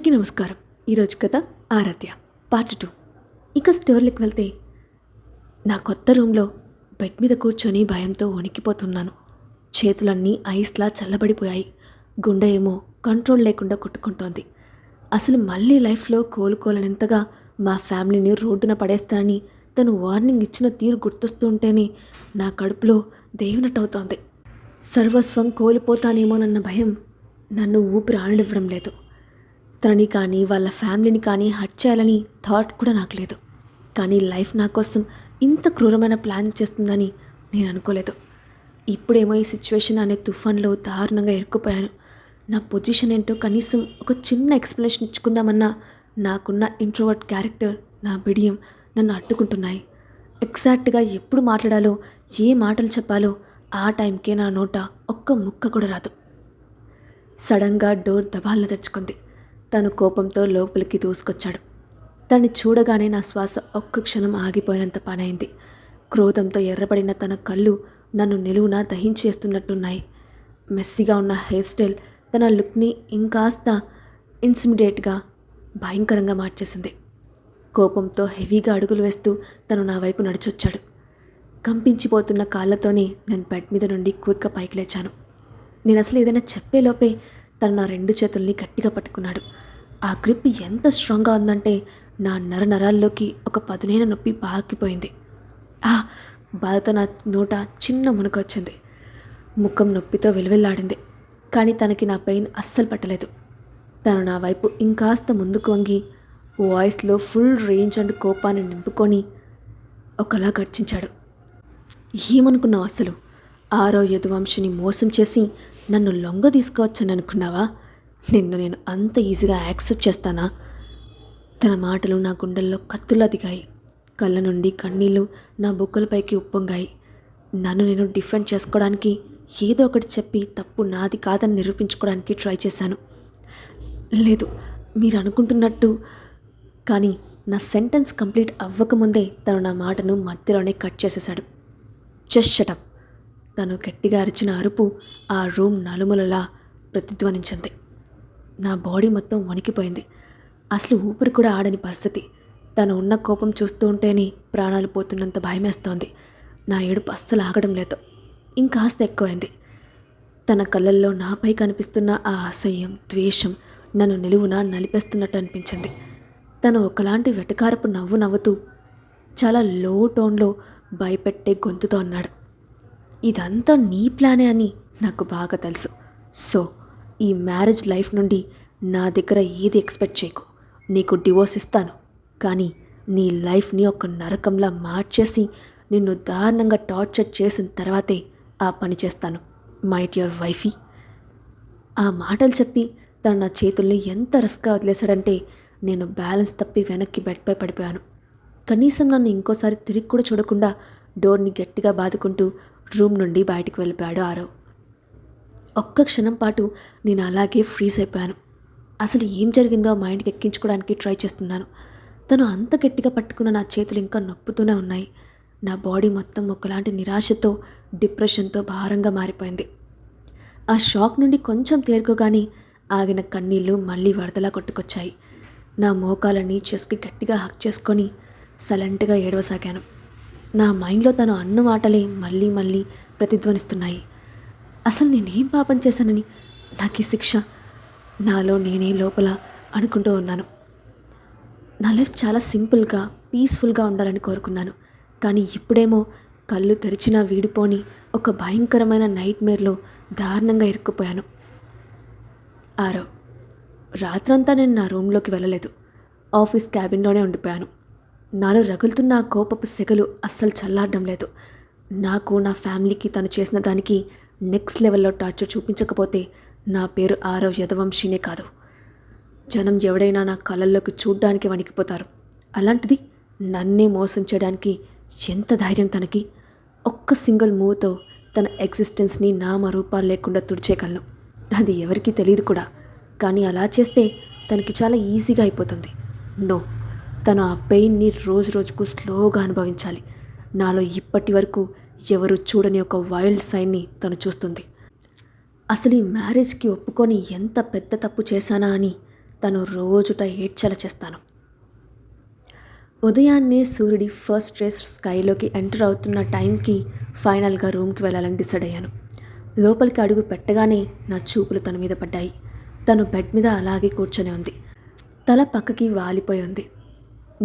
అందరికీ నమస్కారం. ఈరోజు కథ ఆరాధ్య పార్ట్ 2. ఇక స్టోరీకి వెళ్తే, నా కొత్త రూమ్లో బెడ్ మీద కూర్చొని భయంతో వణికిపోతున్నాను. చేతులన్నీ ఐస్లా చల్లబడిపోయాయి. గుండె ఏమో కంట్రోల్ లేకుండా కొట్టుకుంటోంది. అసలు మళ్ళీ లైఫ్లో కోలుకోలేనంతగా మా ఫ్యామిలీని రోడ్డున పడేస్తానని తను వార్నింగ్ ఇచ్చిన తీరు గుర్తొస్తూ ఉంటేనే నా కడుపులో దేవినట్టవుతోంది. సర్వస్వం కోల్పోతానేమోనన్న భయం నన్ను ఊపిరి ఆడనివ్వడం లేదు. తనని కానీ వాళ్ళ ఫ్యామిలీని కానీ హర్ట్ చేయాలని థాట్ కూడా నాకు లేదు. కానీ లైఫ్ నా కోసం ఇంత క్రూరమైన ప్లాన్ చేస్తుందని నేను అనుకోలేదు. ఇప్పుడేమో ఈ సిచ్యువేషన్ అనే తుఫాన్లో దారుణంగా ఇరుక్కుపోయాను. నా పొజిషన్ ఏంటో కనీసం ఒక చిన్న ఎక్స్ప్లెనేషన్ ఇచ్చుకుందామన్నా నాకున్న ఇంట్రోవర్ట్ క్యారెక్టర్, నా బిడియం నన్ను అడ్డుకుంటున్నాయి. ఎగ్జాక్ట్గా ఎప్పుడు మాట్లాడాలో, ఏ మాటలు చెప్పాలో ఆ టైంకే నా నోట ఒక్క ముక్క కూడా రాదు. సడన్గా డోర్ దబాల్న తెరుచుకుంది. తను కోపంతో లోపలికి దూసుకొచ్చాడు. తన్ని చూడగానే నా శ్వాస ఒక్క క్షణం ఆగిపోయినంత పనైంది. క్రోధంతో ఎర్రబడిన తన కళ్ళు నన్ను నిలువునా దహించేస్తున్నట్టున్నాయి. మెస్సీగా ఉన్న హెయిర్ స్టైల్ తన లుక్ని ఇంకాస్త ఇంటిమిడేట్గా, భయంకరంగా మార్చేసింది. కోపంతో హెవీగా అడుగులు వేస్తూ తను నా వైపు నడిచొచ్చాడు. కంపించిపోతున్న కాళ్ళతోనే నేను బెడ్ మీద నుండి క్విక్గా పైకి లేచాను. నేను అసలు ఏదైనా చెప్పేలోపే తను నా 2 చేతుల్ని గట్టిగా పట్టుకున్నాడు. ఆ గ్రిప్ ఎంత స్ట్రాంగ్గా ఉందంటే నా నరాల్లోకి ఒక పదునైన నొప్పి పాకిపోయింది. బాధతో నా నోట చిన్న మునకొచ్చింది. ముఖం నొప్పితో విలువెల్లాడింది. కానీ తనకి నా పెయిన్ అస్సలు పట్టలేదు. తను నా వైపు ఇంకాస్త ముందుకు వంగి వాయిస్లో ఫుల్ రేంజ్ అండ్ కోపాన్ని నింపుకొని ఒకలా గర్జించాడు. ఏమనుకున్నావు అసలు? 6వ యదువంశిని మోసం చేసి నన్ను లొంగ తీసుకువచ్చని అనుకున్నావా? నిన్ను నేను అంత ఈజీగా యాక్సెప్ట్ చేస్తానా? తన మాటలు నా గుండెల్లో కత్తులా దిగాయి. కళ్ళ నుండి కన్నీళ్ళు నా బుగ్గలపైకి ఉప్పొంగాయి. నన్ను నేను డిఫెండ్ చేసుకోవడానికి ఏదో ఒకటి చెప్పి తప్పు నాది కాదని నిరూపించుకోవడానికి ట్రై చేశాను. లేదు, మీరు అనుకుంటున్నట్టు. కానీ నా సెంటెన్స్ కంప్లీట్ అవ్వకముందే తను నా మాటను మధ్యలోనే కట్ చేసేశాడు. Just shut up. తను గట్టిగా అరిచిన అరుపు ఆ రూమ్ నలుమూలలా ప్రతిధ్వనించింది. నా బాడీ మొత్తం వణికిపోయింది. అసలు ఊపిరి కూడా ఆడని పరిస్థితి. తను ఉన్న కోపం చూస్తూ ఉంటేనే ప్రాణాలు పోతున్నంత భయమేస్తోంది. నా ఏడుపు అస్సలు ఆగడం లేదు. ఇంకాస్త ఎక్కువైంది. తన కళ్ళల్లో నాపై కనిపిస్తున్న ఆ అసహ్యం, ద్వేషం నన్ను నిలువునా నలిపేస్తున్నట్టు అనిపించింది. తను ఒకలాంటి వెటకారపు నవ్వు నవ్వుతూ చాలా లో టోన్లో భయపెట్టే గొంతుతో అన్నాడు, ఇదంతా నీ ప్లానే అని నాకు బాగా తెలుసు. సో ఈ మ్యారేజ్ లైఫ్ నుండి నా దగ్గర ఏది ఎక్స్పెక్ట్ చేయకు. నీకు డివోర్స్ ఇస్తాను, కానీ నీ లైఫ్ని ఒక నరకంలా మార్చేసి నిన్ను దారుణంగా టార్చర్ చేసిన తర్వాతే ఆ పని చేస్తాను. Might your wifey. ఆ మాటలు చెప్పి తను నా చేతుల్ని ఎంత రఫ్గా వదిలేశాడంటే నేను బ్యాలెన్స్ తప్పి వెనక్కి బెడ్పై పడిపోయాను. కనీసం నన్ను ఇంకోసారి తిరిగి కూడా చూడకుండా డోర్ని గట్టిగా బాదుకుంటూ రూమ్ నుండి బయటికి వెళ్ళిపోయాడు ఆరవ్. ఒక్క క్షణం పాటు నేను అలాగే ఫ్రీజ్ అయిపోయాను. అసలు ఏం జరిగిందో ఆ మైండ్కి ఎక్కించుకోవడానికి ట్రై చేస్తున్నాను. తను అంత గట్టిగా పట్టుకున్న నా చేతులు ఇంకా నొప్పుతూనే ఉన్నాయి. నా బాడీ మొత్తం ఒకలాంటి నిరాశతో, డిప్రెషన్తో భారంగా మారిపోయింది. ఆ షాక్ నుండి కొంచెం తేరుకోగానే ఆగిన కన్నీళ్లు మళ్ళీ వరదలా కొట్టుకొచ్చాయి. నా మోకాలని చెస్కి గట్టిగా హక్ చేసుకొని సైలెంట్గా ఏడవసాగాను. నా మైండ్లో తను అన్న మాటలే మళ్ళీ మళ్ళీ ప్రతిధ్వనిస్తున్నాయి. అసలు నేనేం పాపం చేశానని నాకు ఈ శిక్ష? నాలో నేనే లోపల అనుకుంటూ ఉన్నాను. నా లైఫ్ చాలా సింపుల్గా, పీస్ఫుల్గా ఉండాలని కోరుకున్నాను. కానీ ఇప్పుడేమో కళ్ళు తెరిచినా వీడిపోని ఒక భయంకరమైన నైట్మేర్లో దారుణంగా ఇరుక్కుపోయాను. ఆరవ్. రాత్రంతా నేను నా రూమ్లోకి వెళ్ళలేదు. ఆఫీస్ క్యాబిన్లోనే ఉండిపోయాను. నాలో రగులుతున్న ఆ కోపపు సెగలు అస్సలు చల్లారడం లేదు. నాకు, నా ఫ్యామిలీకి తను చేసిన దానికి నెక్స్ట్ లెవెల్లో టార్చర్ చూపించకపోతే నా పేరు ఆరవ్ యదువంశినే కాదు. జనం ఎవడైనా నా కళ్ళల్లోకి చూడ్డానికి వణికిపోతారు. అలాంటిది నన్నే మోసం చేయడానికి ఎంత ధైర్యం తనకి? ఒక్క సింగిల్ మూవ్తో తన ఎగ్జిస్టెన్స్ని నామరూపాలు లేకుండా తుడిచేయగలను. అది ఎవరికీ తెలియదు కూడా. కానీ అలా చేస్తే తనకి చాలా ఈజీగా అయిపోతుంది. నో, తను ఆ పెయిన్ని రోజు రోజుకు స్లోగా అనుభవించాలి. నాలో ఇప్పటి వరకు ఎవరు చూడని ఒక వైల్డ్ సైడ్ని తను చూస్తుంది. అసలు ఈ మ్యారేజ్కి ఒప్పుకొని ఎంత పెద్ద తప్పు చేశానా అని తను రోజుట ఏడ్చేలా చేస్తాను. ఉదయాన్నే సూర్యుడి ఫస్ట్ రేస్ స్కైలోకి ఎంటర్ అవుతున్న టైంకి ఫైనల్గా రూమ్కి వెళ్ళాలని డిసైడ్ అయ్యాను. లోపలికి అడుగు పెట్టగానే నా చూపులు తన మీద పడ్డాయి. తను బెడ్ మీద అలాగే కూర్చొని ఉంది. తల పక్కకి వాలిపోయి ఉంది.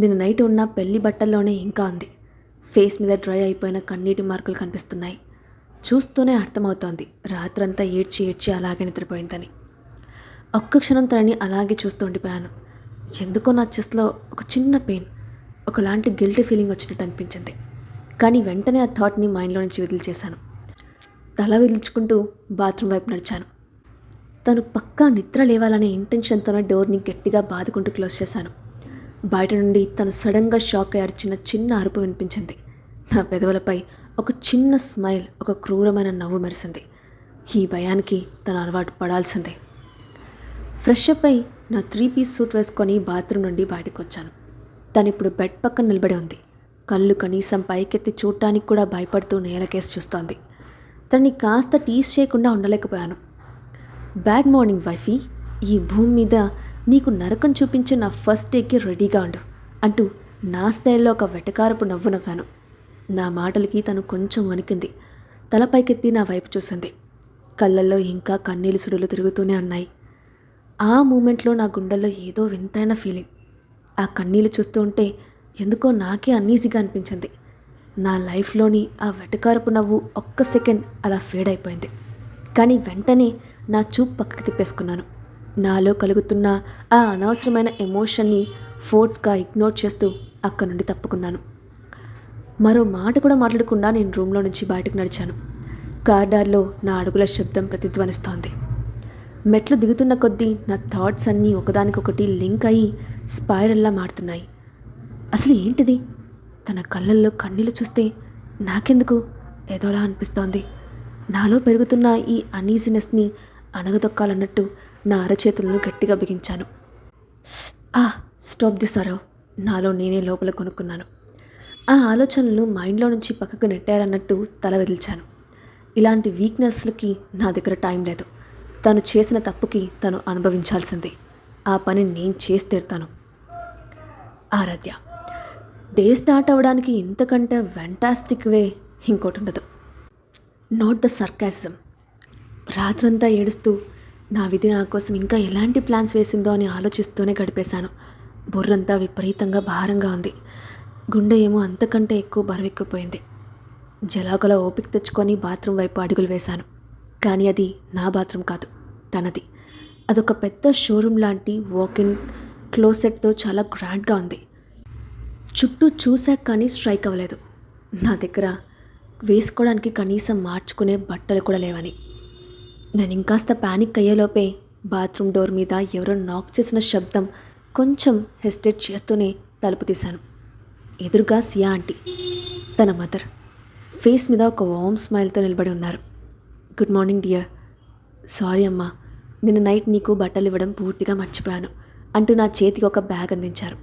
నిన్న నైట్ ఉన్న పెళ్లి బట్టల్లోనే ఇంకా ఉంది. ఫేస్ మీద డ్రై అయిపోయిన కన్నీటి మార్కులు కనిపిస్తున్నాయి. చూస్తూనే అర్థమవుతోంది రాత్రంతా ఏడ్చి ఏడ్చి అలాగే నిద్రపోయిందని. ఒక్క క్షణం తనని అలాగే చూస్తూ ఉండిపోయాను. ఎందుకో నా చెస్ట్లో ఒక చిన్న పెయిన్, ఒకలాంటి గిల్టీ ఫీలింగ్ వచ్చినట్టు అనిపించింది. కానీ వెంటనే ఆ థాట్ని మైండ్లో నుంచి వదిలిచేశాను. తల విదిల్చుకుంటూ బాత్రూమ్ వైపు నడిచాను. తను పక్కా నిద్ర లేవాలనే ఇంటెన్షన్తోనే డోర్ని గట్టిగా బాదుకుంటూ క్లోజ్ చేశాను. బయట నుండి తను సడన్గా షాక్ అయ్యి అరిచిన చిన్న అరుపు వినిపించింది. నా పెదవులపై ఒక చిన్న స్మైల్, ఒక క్రూరమైన నవ్వు మెరిసింది. ఈ భయానికి తను అలవాటు పడాల్సిందే. ఫ్రెష్ అప్ అయి నా 3 పీస్ సూట్ వేసుకొని బాత్రూమ్ నుండి బయటకు వచ్చాను. తను ఇప్పుడు బెడ్ పక్కన నిలబడి ఉంది. కళ్ళు కనీసం పైకెత్తి చూడటానికి కూడా భయపడుతూ నేలకేసి చూస్తోంది. తనని కాస్త టీస్ చేయకుండా ఉండలేకపోయాను. బ్యాడ్ మార్నింగ్ వైఫీ, ఈ భూమి మీద నీకు నరకం చూపించే నా ఫస్ట్ డేకి రెడీగా ఉండు అంటూ నా స్టైల్లో ఒక వెటకారపు నవ్వు నవ్వాను. నా మాటలకి తను కొంచెం వణికింది. తలపైకెత్తి నా వైపు చూసింది. కళ్ళల్లో ఇంకా కన్నీళ్ళు సుడులు తిరుగుతూనే ఉన్నాయి. ఆ మూమెంట్లో నా గుండెల్లో ఏదో వింతైన ఫీలింగ్. ఆ కన్నీళ్ళు చూస్తూ ఉంటే ఎందుకో నాకే అన్ఈజీగా అనిపించింది. నా లైఫ్లోని ఆ వెటకారపు నవ్వు ఒక్క సెకండ్ అలా ఫేడ్ అయిపోయింది. కానీ వెంటనే నా చూపు పక్కకి తిప్పేసుకున్నాను. నాలో కలుగుతున్న ఆ అనవసరమైన ఎమోషన్ని ఫోర్స్గా ఇగ్నోర్ చేస్తూ అక్కడి నుండి తప్పుకున్నాను. మరో మాట కూడా మాట్లాడకుండా నేను రూమ్లో నుంచి బయటకు నడిచాను. కారిడార్లో నా అడుగుల శబ్దం ప్రతిధ్వనిస్తోంది. మెట్లు దిగుతున్న కొద్దీ నా థాట్స్ అన్నీ ఒకదానికొకటి లింక్ అయ్యి స్పైరల్లా మారుతున్నాయి. అసలు ఏంటిది? తన కళ్ళల్లో కన్నీళ్ళు చూస్తే నాకెందుకు ఏదోలా అనిపిస్తోంది. నాలో పెరుగుతున్న ఈ అనీజినెస్ని అణగదొక్కాలన్నట్టు నా అరచేతులను గట్టిగా బిగించాను. స్టాప్ దిస్ అరవ్, నాలో నేనే లోపల కొనుక్కున్నాను. ఆ ఆలోచనలు మైండ్లో నుంచి పక్కకు నెట్టారన్నట్టు తల వదిల్చాను. ఇలాంటి వీక్నెస్లకి నా దగ్గర టైం లేదు. తను చేసిన తప్పుకి తను అనుభవించాల్సింది. ఆ పని నేను చేసి తీరుతాను. ఆరాధ్య. డే స్టార్ట్ అవ్వడానికి ఇంతకంటే ఫ్యాంటాస్టిక్ వే ఇంకోటి ఉండదు. Not the sarcasm. రాత్రంతా ఏడుస్తూ నా విధి నా కోసం ఇంకా ఎలాంటి ప్లాన్స్ వేసిందో అని ఆలోచిస్తూనే గడిపేశాను. బుర్రంతా విపరీతంగా భారంగా ఉంది. గుండె ఏమో అంతకంటే ఎక్కువ బరువెక్కిపోయింది. జలాగల ఓపిక తెచ్చుకొని బాత్రూమ్ వైపు అడుగులు వేశాను. కానీ అది నా బాత్రూమ్ కాదు, తనది. అదొక పెద్ద షోరూమ్ లాంటి వాకిన్ క్లోసెట్తో చాలా గ్రాండ్గా ఉంది. చుట్టూ చూశాక కానీ స్ట్రైక్ అవ్వలేదు. నా దగ్గర వేసుకోవడానికి కనీసం మార్చుకునే బట్టలు కూడా లేవని. నేను ఇంకాస్త ప్యానిక్ అయ్యేలోపే బాత్రూమ్ డోర్ మీద ఎవరో నాక్ చేసిన శబ్దం కొంచెం హెసిటేట్ చేస్తూనే తలుపు తీశాను. ఎదురుగా సియా ఆంటీ, తన మదర్, ఫేస్ మీద ఒక వార్మ్ స్మైల్తో నిలబడి ఉన్నారు. Good morning dear. సారీ అమ్మా, నిన్న నైట్ నీకు బట్టలు ఇవ్వడం పూర్తిగా మర్చిపోయాను అంటూ నా చేతికి ఒక బ్యాగ్ అందించారు.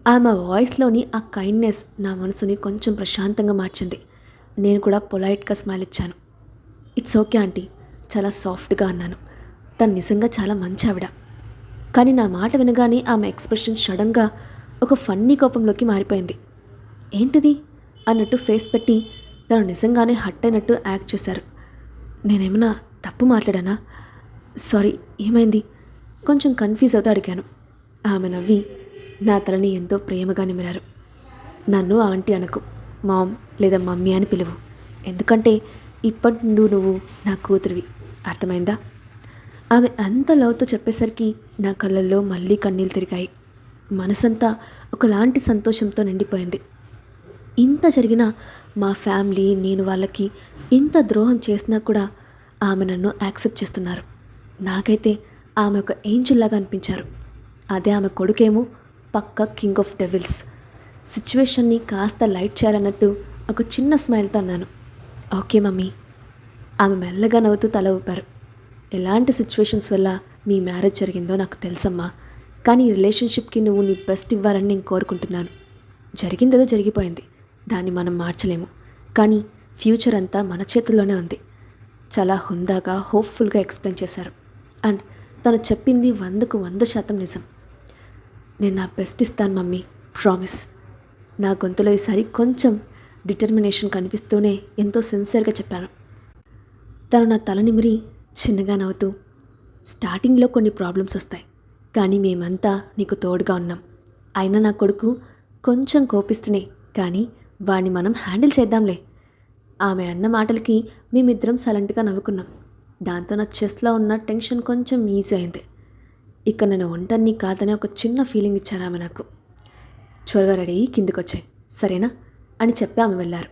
ఆమె వాయిస్లోని ఆ కైండ్నెస్ నా మనసుని కొంచెం ప్రశాంతంగా మార్చింది. నేను కూడా పొలైట్గా స్మైల్ ఇచ్చాను. ఇట్స్ ఓకే ఆంటీ, చాలా సాఫ్ట్గా అన్నాను. తను నిజంగా చాలా మంచి ఆవిడ. కానీ నా మాట వినగానే ఆమె ఎక్స్ప్రెషన్ సడన్గా ఒక ఫన్నీ కోపంలోకి మారిపోయింది. ఏంటిది అన్నట్టు ఫేస్ పెట్టి తను నిజంగానే హట్ అయినట్టు యాక్ట్ చేశారు. నేనేమన్నా తప్పు మాట్లాడానా? సారీ, ఏమైంది? కొంచెం కన్ఫ్యూజ్ అవుతూ అడిగాను. ఆమె నవ్వి నా తలని ఎంతో ప్రేమగా నిమిరారు. నన్ను ఆంటీ అనకు, మామ్ లేదా మమ్మీ అని పిలువు. ఎందుకంటే ఇప్పటి నుండి నువ్వు నా కూతురివి, అర్థమైందా? ఆమె అంత లవ్తో చెప్పేసరికి నా కళ్ళల్లో మళ్ళీ కన్నీళ్ళు తిరిగాయి. మనసంతా ఒకలాంటి సంతోషంతో నిండిపోయింది. ఇంత జరిగినా మా ఫ్యామిలీ, నేను వాళ్ళకి ఇంత ద్రోహం చేసినా కూడా ఆమె నన్ను యాక్సెప్ట్ చేస్తున్నారు. నాకైతే ఆమె ఒక ఏంజిల్లాగా అనిపించారు. అదే ఆమె కొడుకేమో పక్క కింగ్ ఆఫ్ డెవిల్స్. సిచ్యువేషన్ని కాస్త లైట్ చేయాలన్నట్టు ఒక చిన్న స్మైల్తో అన్నాను. Okay mummy. ఆమె మెల్లగా నవ్వుతూ తల ఊపారు. ఎలాంటి సిచ్యువేషన్స్ వల్ల మీ మ్యారేజ్ జరిగిందో నాకు తెలుసమ్మా. కానీ ఈ రిలేషన్షిప్కి నువ్వు నీ బెస్ట్ ఇవ్వాలని నేను కోరుకుంటున్నాను. జరిగిందేదో జరిగిపోయింది, దాన్ని మనం మార్చలేము. కానీ ఫ్యూచర్ అంతా మన చేతుల్లోనే ఉంది. చాలా హుందాగా, హోప్ఫుల్గా ఎక్స్ప్లెయిన్ చేశారు. అండ్ తను చెప్పింది 100% నిజం. నేను నా బెస్ట్ ఇస్తాను మమ్మీ, ప్రామిస్. నా గొంతులో ఈసారి కొంచెం డిటర్మినేషన్ కనిపిస్తూనే ఎంతో సిన్సియర్గా చెప్పాను. తను నా తల నిమిరి చిన్నగా నవ్వుతూ, స్టార్టింగ్లో కొన్ని ప్రాబ్లమ్స్ వస్తాయి, కానీ మేమంతా నీకు తోడుగా ఉన్నాం. అయినా నా కొడుకు కొంచెం కోపిస్తునే, కానీ వాడిని మనం హ్యాండిల్ చేద్దాంలే. ఆమె అన్న మాటలకి మేమిద్దరం సైలెంట్గా నవ్వుకున్నాం. దాంతో నా చెస్ట్లో ఉన్న టెన్షన్ కొంచెం ఈజీ అయింది. ఇక నేను ఒంటరిని కాదనే ఒక చిన్న ఫీలింగ్ ఇచ్చారు ఆమె నాకు. త్వరగా రెడీ అయ్యి కిందికి వచ్చాయి, సరేనా అని చెప్పి ఆమె వెళ్ళారు.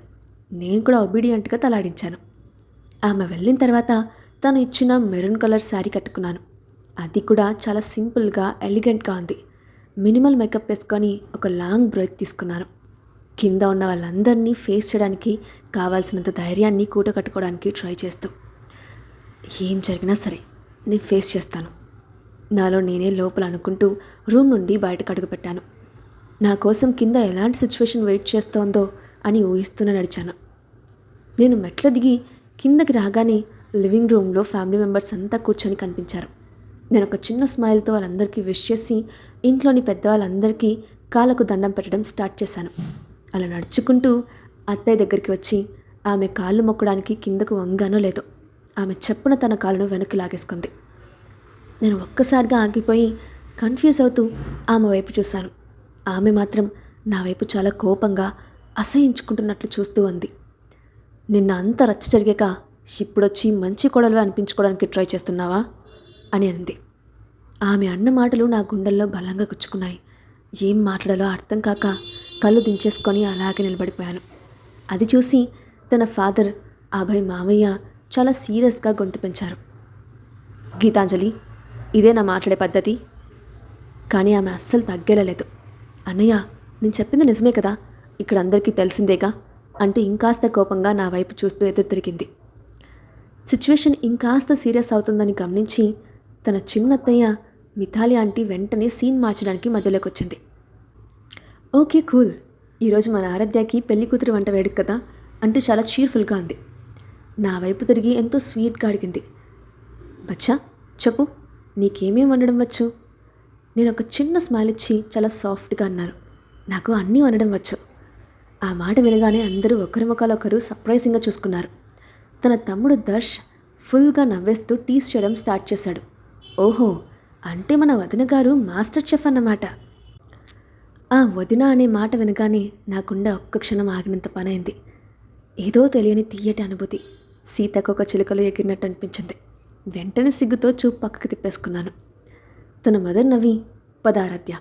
నేను కూడా ఒబీడియంట్గా తలాడించాను. ఆమె వెళ్ళిన తర్వాత తను ఇచ్చిన మెరూన్ కలర్ శారీ కట్టుకున్నాను. అది కూడా చాలా సింపుల్గా ఎలిగెంట్గా ఉంది. మినిమల్ మేకప్ వేసుకొని ఒక లాంగ్ బ్రెత్ తీసుకున్నాను. కింద ఉన్న వాళ్ళందరినీ ఫేస్ చేయడానికి కావాల్సినంత ధైర్యాన్ని కూట కట్టుకోవడానికి ట్రై చేస్తూ, ఏం జరిగినా సరే నేను ఫేస్ చేస్తాను, నాలో నేనే లోపల అనుకుంటూ రూమ్ నుండి బయటకు అడుగుపెట్టాను. నా కోసం కింద ఎలాంటి సిచ్యువేషన్ వెయిట్ చేస్తోందో అని ఊహిస్తూనే నడిచాను. నేను మెట్ల దిగి కిందకి రాగానే లివింగ్ రూమ్లో ఫ్యామిలీ మెంబర్స్ అంతా కూర్చొని కనిపించారు. నేను ఒక చిన్న స్మైల్తో వాళ్ళందరికీ విష్ చేసి ఇంట్లోని పెద్దవాళ్ళందరికీ కాళ్ళకు దండం పెట్టడం స్టార్ట్ చేశాను. అలా నడుచుకుంటూ అత్తయ్య దగ్గరికి వచ్చి ఆమె కాళ్ళు మొక్కడానికి కిందకు వంగానో లేదో ఆమె చెప్పున తన కాళ్ళను వెనక్కి లాగేసుకుంది. నేను ఒక్కసారిగా ఆగిపోయి కన్ఫ్యూజ్ అవుతూ ఆమె వైపు చూశాను. ఆమె మాత్రం నా వైపు చాలా కోపంగా అసహించుకుంటున్నట్లు చూస్తూ ఉంది. నిన్న అంత రచ్చ జరిగాక ఇప్పుడొచ్చి మంచి కోడలుగా అనిపించుకోవడానికి ట్రై చేస్తున్నావా అని అంది. ఆమె అన్న మాటలు నా గుండెల్లో బలంగా గుచ్చుకున్నాయి. ఏం మాట్లాడాలో అర్థం కాక కళ్ళు దించేసుకొని అలాగే నిలబడిపోయాను. అది చూసి తన ఫాదర్ అభయ్ మామయ్య చాలా సీరియస్గా గొంతు పెంచారు. గీతాంజలి, ఇదే నా మాట్లాడే పద్ధతి? కానీ ఆమె అస్సలు తగ్గేలేదు. అన్నయ్య, నేను చెప్పింది నిజమే కదా, ఇక్కడ అందరికీ తెలిసిందేగా అంటూ ఇంకాస్త కోపంగా నా వైపు చూస్తూ ఎదురు తిరిగింది. సిచ్యువేషన్ ఇంకాస్త సీరియస్ అవుతుందని గమనించి తన చిన్నత్తయ్య మిథాలి ఆంటీ వెంటనే సీన్ మార్చడానికి మధ్యలోకి వచ్చింది. ఓకే కూల్, ఈరోజు మన ఆరాధ్యకి పెళ్లి కూతురు వంట వేడుక కదా అంటూ చాలా చీర్ఫుల్గా ఉంది. నా వైపు తిరిగి ఎంతో స్వీట్గా అడిగింది. బచ్చా చెప్పు, నీకేమేం వండడం వచ్చు? నేను ఒక చిన్న స్మైల్ ఇచ్చి చాలా సాఫ్ట్గా అన్నాను, నాకు అన్నీ వండడం వచ్చు. ఆ మాట వినగానే అందరూ ఒకరి ముఖాలొకరు సర్ప్రైజింగ్గా చూసుకున్నారు. తన తమ్ముడు దర్శ్ ఫుల్గా నవ్వేస్తూ టీస్ చేయడం స్టార్ట్ చేశాడు. ఓహో, అంటే మన వదిన గారు మాస్టర్ చెఫ్ అన్నమాట. ఆ వదిన అనే మాట వినగానే నాకుండా ఒక్క క్షణం ఆగినంత పనైంది. ఏదో తెలియని తీయటి అనుభూతి సీతకొక చిలుకలు ఎగిరినట్టు అనిపించింది. వెంటనే సిగ్గుతో చూపు పక్కకి తిప్పేసుకున్నాను. తన మదర్ నవ్వి, పద ఆరాధ్య,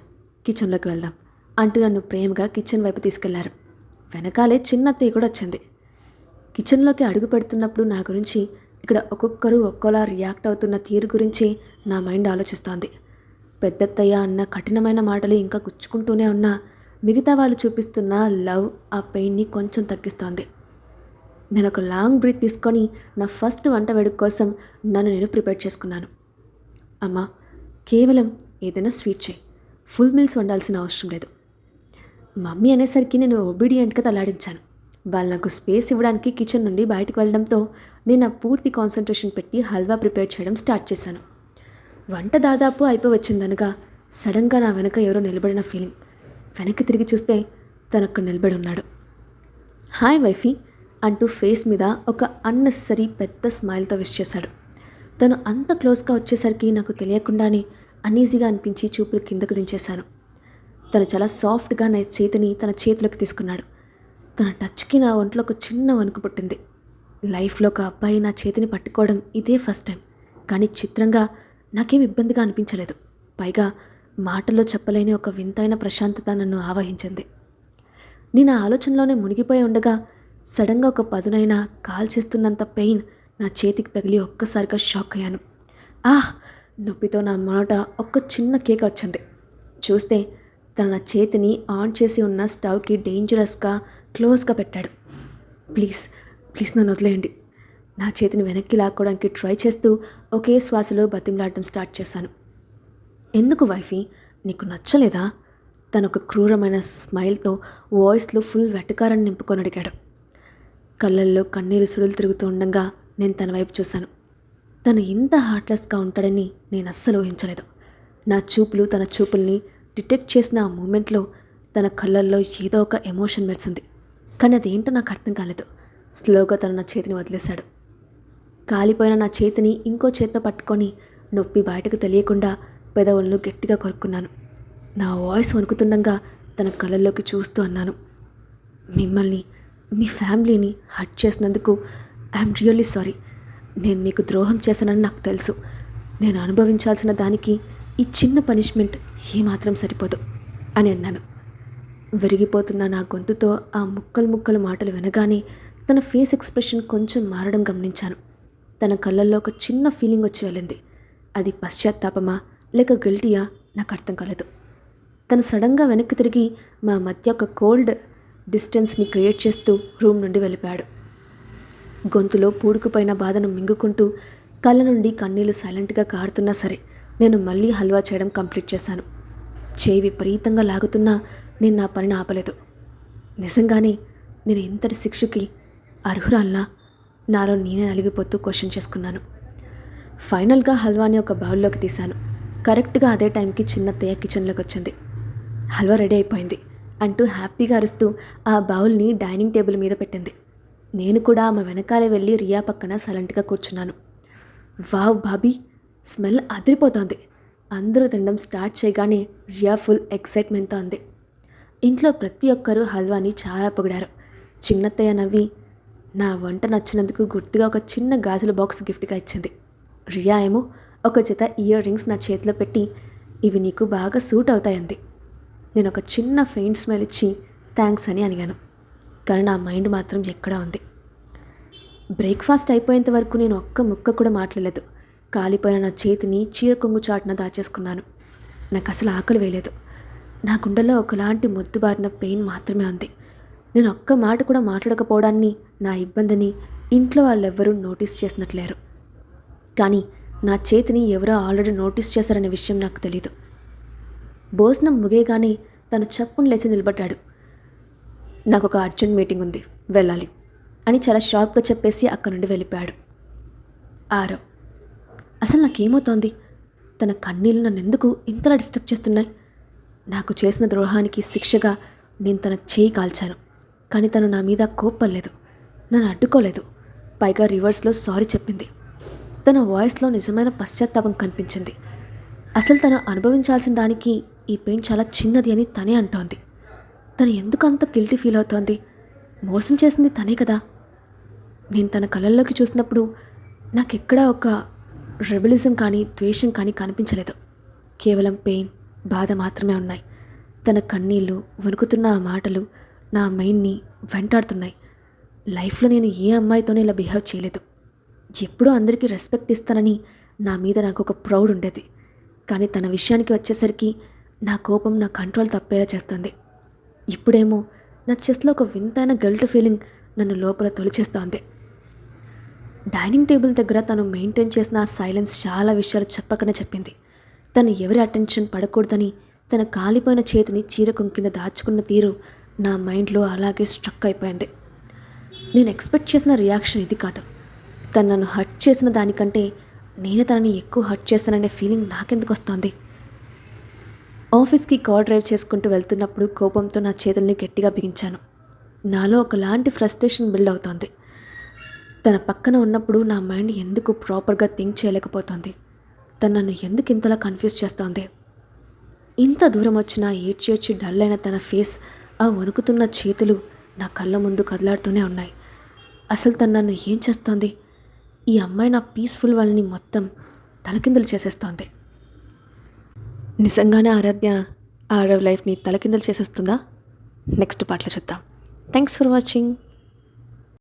కిచెన్లోకి వెళ్దాం అంటూ నన్ను ప్రేమగా కిచెన్ వైపు తీసుకెళ్లారు. వెనకాలే చిన్నత్తయ్య కూడా వచ్చింది. కిచెన్లోకి అడుగు పెడుతున్నప్పుడు నా గురించి ఇక్కడ ఒక్కొక్కరు ఒక్కోలా రియాక్ట్ అవుతున్న తీరు గురించి నా మైండ్ ఆలోచిస్తోంది. పెద్దత్తయ్య అన్న కఠినమైన మాటలు ఇంకా గుచ్చుకుంటూనే ఉన్నా మిగతా వాళ్ళు చూపిస్తున్న లవ్ ఆ పెయిన్ని కొంచెం తగ్గిస్తోంది. నేను ఒక లాంగ్ బ్రీత్ తీసుకొని నా ఫస్ట్ వంట వేడుక కోసం నన్ను నేను ప్రిపేర్ చేసుకున్నాను. అమ్మా, కేవలం ఏదైనా స్వీట్ చేయి, ఫుల్ మీల్స్ వండాల్సిన అవసరం లేదు. మమ్మీ అనేసరికి నేను ఒబీడియంట్గా తలాడించాను. వాళ్ళు నాకు స్పేస్ ఇవ్వడానికి కిచెన్ నుండి బయటకు వెళ్ళడంతో నేను నా పూర్తి కాన్సన్ట్రేషన్ పెట్టి హల్వా ప్రిపేర్ చేయడం స్టార్ట్ చేశాను. వంట దాదాపు అయిపోవచ్చిందనగా సడన్గా నా వెనక ఎవరో నిలబడిన ఫీలింగ్. వెనక్కి తిరిగి చూస్తే తను అక్కడ నిలబడి ఉన్నాడు. హాయ్ వైఫీ అంటూ ఫేస్ మీద ఒక అన్నెసరీ పెద్ద స్మైల్తో విష్ చేశాడు. తను అంత క్లోజ్గా వచ్చేసరికి నాకు తెలియకుండానే అనీజీగా అనిపించి చూపులు కిందకు దించేశాను. తను చాలా సాఫ్ట్గా నా చేతిని తన చేతిలోకి తీసుకున్నాడు. తన టచ్కి నా ఒంట్లో ఒక చిన్న వణుకు పుట్టింది. లైఫ్లో ఒక అబ్బాయి నా చేతిని పట్టుకోవడం ఇదే ఫస్ట్ టైం. కానీ చిత్రంగా నాకేం ఇబ్బందిగా అనిపించలేదు. పైగా మాటల్లో చెప్పలేని ఒక వింతైన ప్రశాంతత నన్ను ఆవహించింది. నేను ఆ ఆలోచనలోనే మునిగిపోయి ఉండగా సడన్గా ఒక పదునైన కాల్ చేస్తున్నంత పెయిన్ నా చేతికి తగిలి ఒక్కసారిగా షాక్ అయ్యాను. నొప్పితో నా మాట ఒక్క చిన్న కేక వచ్చింది. చూస్తే తన నా చేతిని ఆన్ చేసి ఉన్న స్టవ్కి డేంజరస్గా క్లోజ్గా పెట్టాడు. ప్లీజ్ నన్ను వదిలేయండి. నా చేతిని వెనక్కి లాక్కోవడానికి ట్రై చేస్తూ ఒకే శ్వాసలో బతిమలాడడం స్టార్ట్ చేశాను. ఎందుకు వైఫీ, నీకు నచ్చలేదా? తను ఒక క్రూరమైన స్మైల్తో వాయిస్లో ఫుల్ వెటకారాన్ని నింపుకొని అడిగాడు. కళ్ళల్లో కన్నీరు సుడులు తిరుగుతూ ఉండగా నేను తన వైపు చూశాను. తను ఇంత హార్ట్లెస్గా ఉంటాడని నేను అస్సలు ఊహించలేదు. నా చూపులు తన చూపుల్ని డిటెక్ట్ చేసిన ఆ మూమెంట్లో తన కళ్ళల్లో ఏదో ఒక ఎమోషన్ మెరిసింది. కానీ అదేంటో నాకు అర్థం కాలేదు. స్లోగా తను నా చేతిని వదిలేశాడు. కాలిపోయిన నా చేతిని ఇంకో చేత్తో పట్టుకొని నొప్పి బయటకు తెలియకుండా పెదవులను గట్టిగా కొరుక్కున్నాను. నా వాయిస్ వణుకుతుండగా తన కళ్ళల్లోకి చూస్తూ అన్నాను, మిమ్మల్ని, మీ ఫ్యామిలీని హర్ట్ చేసినందుకు ఐఎమ్ రియల్లీ సారీ. నేను మీకు ద్రోహం చేశానని నాకు తెలుసు. నేను అనుభవించాల్సిన దానికి ఈ చిన్న పనిష్మెంట్ ఏమాత్రం సరిపోదు అని అన్నాను. విరిగిపోతున్న నా గొంతుతో ఆ ముక్కలు మాటలు వినగానే తన ఫేస్ ఎక్స్ప్రెషన్ కొంచెం మారడం గమనించాను. తన కళ్ళల్లో ఒక చిన్న ఫీలింగ్ వచ్చి వెళ్ళింది. అది పశ్చాత్తాపమా లేక గిల్టీయా నాకు అర్థం కాలేదు. తను సడన్గా వెనక్కి తిరిగి మా మధ్య ఒక కోల్డ్ డిస్టెన్స్ని క్రియేట్ చేస్తూ రూమ్ నుండి వెళ్ళిపోయాడు. గొంతులో పూడుకుపోయిన బాధను మింగుకుంటూ కళ్ళ నుండి కన్నీళ్లు సైలెంట్గా కారుతున్నా సరే నేను మళ్ళీ హల్వా చేయడం కంప్లీట్ చేశాను. చేయి విపరీతంగా లాగుతున్నా నేను నా పనిని ఆపలేదు. నిజంగానే నేను ఇంతటి శిక్షకి అర్హురాల్లా? నాలో నేనే అలిగిపోతూ క్వశ్చన్ చేసుకున్నాను. ఫైనల్గా హల్వాని ఒక బౌల్లోకి తీశాను. కరెక్ట్గా అదే టైంకి చిన్నత్తయ్య కిచెన్లోకి వచ్చింది. హల్వా రెడీ అయిపోయింది అంటూ హ్యాపీగా అరుస్తూ ఆ బౌల్ని డైనింగ్ టేబుల్ మీద పెట్టింది. నేను కూడా ఆమె వెనకాలే వెళ్ళి రియా పక్కన సైలెంట్గా కూర్చున్నాను. వావ్ బాబీ, స్మెల్ అదిరిపోతోంది. అందరూ తినడం స్టార్ట్ చేయగానే రియా ఫుల్ ఎక్సైట్మెంట్తో అంది. ఇంట్లో ప్రతి ఒక్కరూ హల్వాని చాలా పొగిడారు. చిన్నత్తయ్య నవ్వి నా వంట నచ్చినందుకు గుర్తుగా ఒక చిన్న గాజుల బాక్స్ గిఫ్ట్గా ఇచ్చింది. రియా ఏమో ఒక జత ఇయర్ రింగ్స్ నా చేతిలో పెట్టి ఇవి నీకు బాగా సూట్ అవుతాయంది. నేను ఒక చిన్న ఫెయింట్ స్మైల్ ఇచ్చి థ్యాంక్స్ అని అడిగాను. కానీ నా మైండ్ మాత్రం ఎక్కడా ఉంది. బ్రేక్ఫాస్ట్ అయిపోయేంత వరకు నేను ఒక్క ముక్క కూడా మాట్లాడలేదు. కాలిపోయిన నా చేతిని చీర కొంగు చాటున దాచేసుకున్నాను. నాకు అసలు ఆకలి వేయలేదు. నా గుండెల్లో ఒకలాంటి మొద్దుబారిన పెయిన్ మాత్రమే ఉంది. నేను ఒక్క మాట కూడా మాట్లాడకపోవడాన్ని, నా ఇబ్బందిని ఇంట్లో వాళ్ళెవ్వరూ నోటీస్ చేసినట్లేరు. కానీ నా చేతిని ఎవరో ఆల్రెడీ నోటీస్ చేశారనే విషయం నాకు తెలీదు. భోజనం ముగియగానే తను చప్పును లేచి నిలబడ్డాడు. నాకు ఒక అర్జెంట్ మీటింగ్ ఉంది, వెళ్ళాలి అని చాలా షార్ప్గా చెప్పేసి అక్కడి నుండి వెళ్ళిపోయాడు. ఆరవ్, అసలు నాకేమవుతోంది? తన కన్నీళ్ళు నన్ను ఎందుకు ఇంతలా డిస్టర్బ్ చేస్తున్నాయి? నాకు చేసిన ద్రోహానికి శిక్షగా నేను తన చేయి కాల్చాను. కానీ తను నా మీద కోప్పలేదు, నన్ను అడ్డుకోలేదు. పైగా రివర్స్లో సారీ చెప్పింది. తన వాయిస్లో నిజమైన పశ్చాత్తాపం కనిపించింది. అసలు తను అనుభవించాల్సిన దానికి ఈ పెయిన్ చాలా చిన్నది అని తనే అంటోంది. తను ఎందుకు అంత గిల్టీ ఫీల్ అవుతోంది? మోసం చేసింది తనే కదా. నేను తన కళ్ళల్లోకి చూసినప్పుడు నాకెక్కడా ఒక రెబలిజం కానీ ద్వేషం కానీ కనిపించలేదు. కేవలం పెయిన్, బాధ మాత్రమే ఉన్నాయి. తన కన్నీళ్ళు, వణుకుతున్న ఆ మాటలు నా మైండ్ని వెంటాడుతున్నాయి. లైఫ్లో నేను ఏ అమ్మాయితోనే ఇలా బిహేవ్ చేయలేదు. ఎప్పుడూ అందరికీ రెస్పెక్ట్ ఇస్తానని నా మీద నాకు ఒక ప్రౌడ్ ఉండేది. కానీ తన విషయానికి వచ్చేసరికి నా కోపం నా కంట్రోల్ తప్పేలా చేస్తుంది. ఇప్పుడేమో నా చెస్ట్లో ఒక వింతైన గిల్ట్ ఫీలింగ్ నన్ను లోపల తొలిచేస్తోంది. డైనింగ్ టేబుల్ దగ్గర తను మెయింటైన్ చేసిన ఆ సైలెన్స్ చాలా విషయాలు చెప్పకనే చెప్పింది. తను ఎవరి అటెన్షన్ పడకూడదని తన కాలిపోయిన చేతిని చీర కింద దాచుకున్న తీరు నా మైండ్లో అలాగే స్ట్రక్ అయిపోయింది. నేను ఎక్స్పెక్ట్ చేసిన రియాక్షన్ ఇది కాదు. తను నన్ను హర్ట్ చేసిన దానికంటే నేనే తనని ఎక్కువ హర్ట్ చేస్తాననే ఫీలింగ్ నాకెందుకు వస్తోంది? ఆఫీస్కి కార్ డ్రైవ్ చేసుకుంటూ వెళ్తున్నప్పుడు కోపంతో నా చేతుల్ని గట్టిగా బిగించాను. నాలో ఒకలాంటి ఫ్రస్ట్రేషన్ బిల్డ్ అవుతోంది. తన పక్కన ఉన్నప్పుడు నా మైండ్ ఎందుకు ప్రాపర్గా థింక్ చేయలేకపోతోంది? తను నన్ను ఎందుకు ఇంతలా కన్ఫ్యూజ్ చేస్తోంది? ఇంత దూరం వచ్చినా ఏడ్చి డల్ అయిన తన ఫేస్, ఆ వణుకుతున్న చేతులు నా కళ్ళ ముందు కదలాడుతూనే ఉన్నాయి. అసలు తను నన్ను ఏం చేస్తోంది? ఈ అమ్మాయి నా పీస్ఫుల్ వాళ్ళని మొత్తం తలకిందులు చేసేస్తోంది. నిజంగానే ఆరాధ్య ఆరవ్ లైఫ్ని తలకిందులు చేసేస్తుందా? నెక్స్ట్ పార్ట్లో చూద్దాం. Thanks for watching.